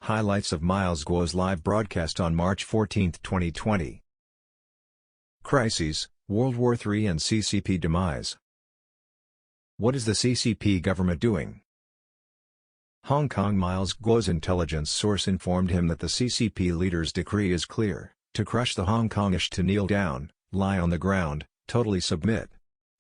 Highlights of Miles Guo's live broadcast on March 14, 2020. Crises, World War III and CCP demise. What is the CCP government doing? Hong Kong. Miles Guo's intelligence source informed him that the CCP leader's decree is clear: to crush the Hong Kongish, to kneel down, lie on the ground, totally submit.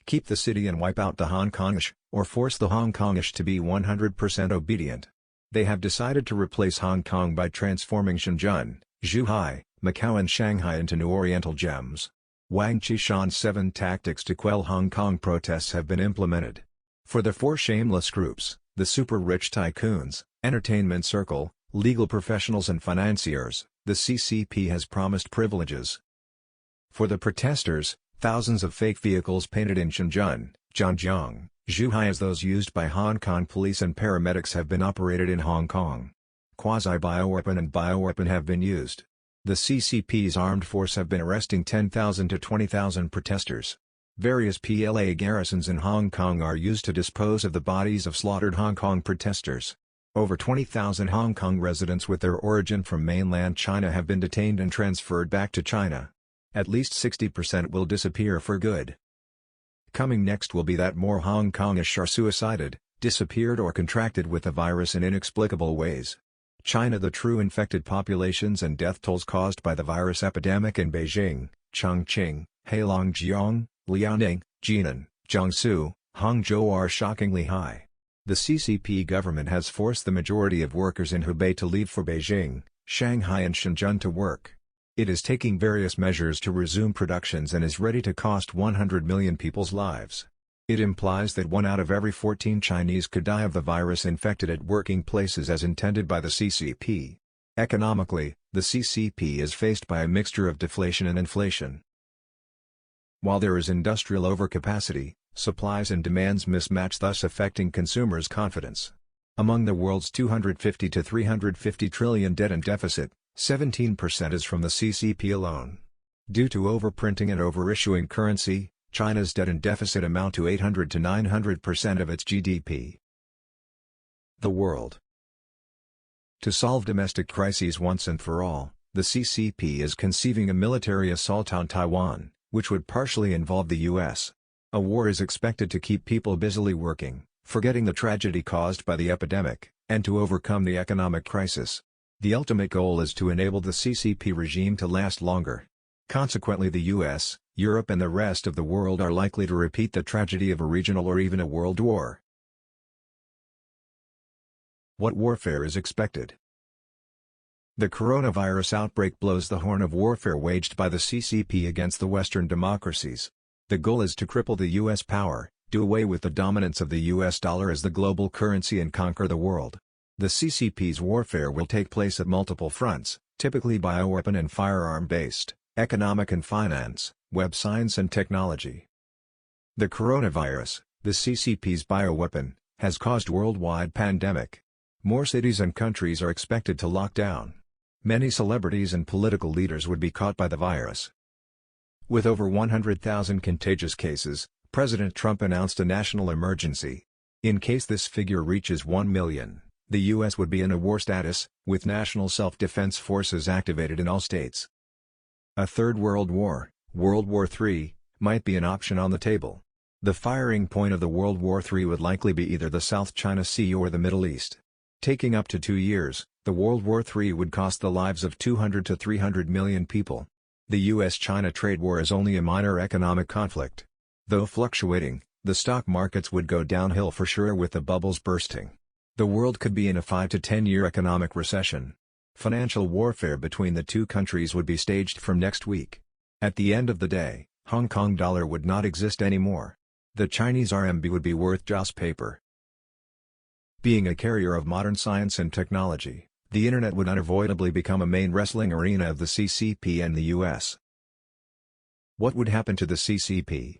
Keep the city and wipe out the Hong Kongish, or force the Hong Kongish to be 100% obedient. They have decided to replace Hong Kong by transforming Shenzhen, Zhuhai, Macau and Shanghai into new Oriental gems. Wang Qishan's 7 tactics to quell Hong Kong protests have been implemented. For the 4 shameless groups, the super-rich tycoons, entertainment circle, legal professionals and financiers, the CCP has promised privileges. For the protesters, thousands of fake vehicles painted in Shenzhen, Zhangjiang, Zhuhai as those used by Hong Kong police and paramedics have been operated in Hong Kong. Quasi-bioweapon and bioweapon have been used. The CCP's armed force have been arresting 10,000 to 20,000 protesters. Various PLA garrisons in Hong Kong are used to dispose of the bodies of slaughtered Hong Kong protesters. Over 20,000 Hong Kong residents with their origin from mainland China have been detained and transferred back to China. At least 60% will disappear for good. Coming next will be that more Hong Kongish are suicided, disappeared or contracted with the virus in inexplicable ways. China. The true infected populations and death tolls caused by the virus epidemic in Beijing, Chongqing, Heilongjiang, Liaoning, Jinan, Jiangsu, Hangzhou are shockingly high. The CCP government has forced the majority of workers in Hubei to leave for Beijing, Shanghai and Shenzhen to work. It is taking various measures to resume productions and is ready to cost 100 million people's lives. It implies that 1 out of every 14 Chinese could die of the virus infected at working places as intended by the CCP. Economically, the CCP is faced by a mixture of deflation and inflation. While there is industrial overcapacity, supplies and demands mismatch, thus affecting consumers' confidence. Among the world's 250 to 350 trillion debt and deficit, 17% is from the CCP alone. Due to overprinting and overissuing currency, China's debt and deficit amount to 800 to 900% of its GDP. The world. To solve domestic crises once and for all, the CCP is conceiving a military assault on Taiwan, which would partially involve the U.S. A war is expected to keep people busily working, forgetting the tragedy caused by the epidemic, and to overcome the economic crisis. The ultimate goal is to enable the CCP regime to last longer. Consequently, the US, Europe and the rest of the world are likely to repeat the tragedy of a regional or even a world war. What warfare is expected? The coronavirus outbreak blows the horn of warfare waged by the CCP against the Western democracies. The goal is to cripple the US power, do away with the dominance of the US dollar as the global currency and conquer the world. The CCP's warfare will take place at multiple fronts, typically bioweapon and firearm-based, economic and finance, web science and technology. The coronavirus, the CCP's bioweapon, has caused worldwide pandemic. More cities and countries are expected to lock down. Many celebrities and political leaders would be caught by the virus. With over 100,000 contagious cases, President Trump announced a national emergency. In case this figure reaches 1 million. The U.S. would be in a war status, with national self-defense forces activated in all states. A third world war, World War III, might be an option on the table. The firing point of the World War III would likely be either the South China Sea or the Middle East. Taking up to 2 years, the World War III would cost the lives of 200 to 300 million people. The U.S.-China trade war is only a minor economic conflict. Though fluctuating, the stock markets would go downhill for sure with the bubbles bursting. The world could be in a 5 to 10-year economic recession. Financial warfare between the two countries would be staged from next week. At the end of the day, Hong Kong dollar would not exist anymore. The Chinese RMB would be worth just paper. Being a carrier of modern science and technology, the Internet would unavoidably become a main wrestling arena of the CCP and the US. What would happen to the CCP?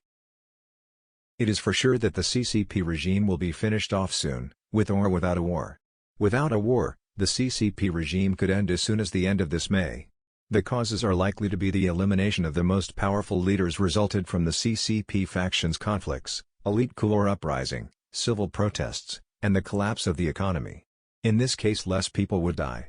It is for sure that the CCP regime will be finished off soon, with or without a war. Without a war, the CCP regime could end as soon as the end of this May. The causes are likely to be the elimination of the most powerful leaders resulted from the CCP factions' conflicts, elite coup or uprising, civil protests, and the collapse of the economy. In this case, less people would die.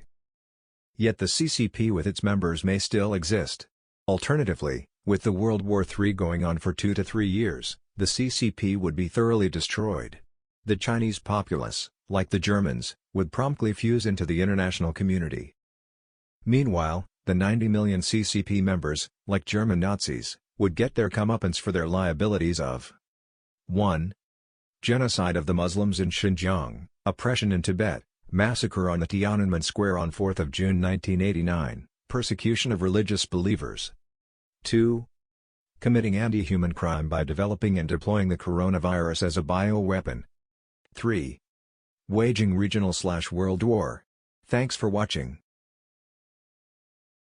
Yet the CCP with its members may still exist. Alternatively, with the World War III going on for 2 to 3 years, the CCP would be thoroughly destroyed. The Chinese populace, like the Germans, would promptly fuse into the international community. Meanwhile, the 90 million CCP members, like German Nazis, would get their comeuppance for their liabilities of 1. Genocide of the Muslims in Xinjiang, oppression in Tibet, massacre on the Tiananmen Square on 4 June 1989, persecution of religious believers. 2. Committing anti-human crime by developing and deploying the coronavirus as a bioweapon. 3. Waging regional/world war. Thanks for watching.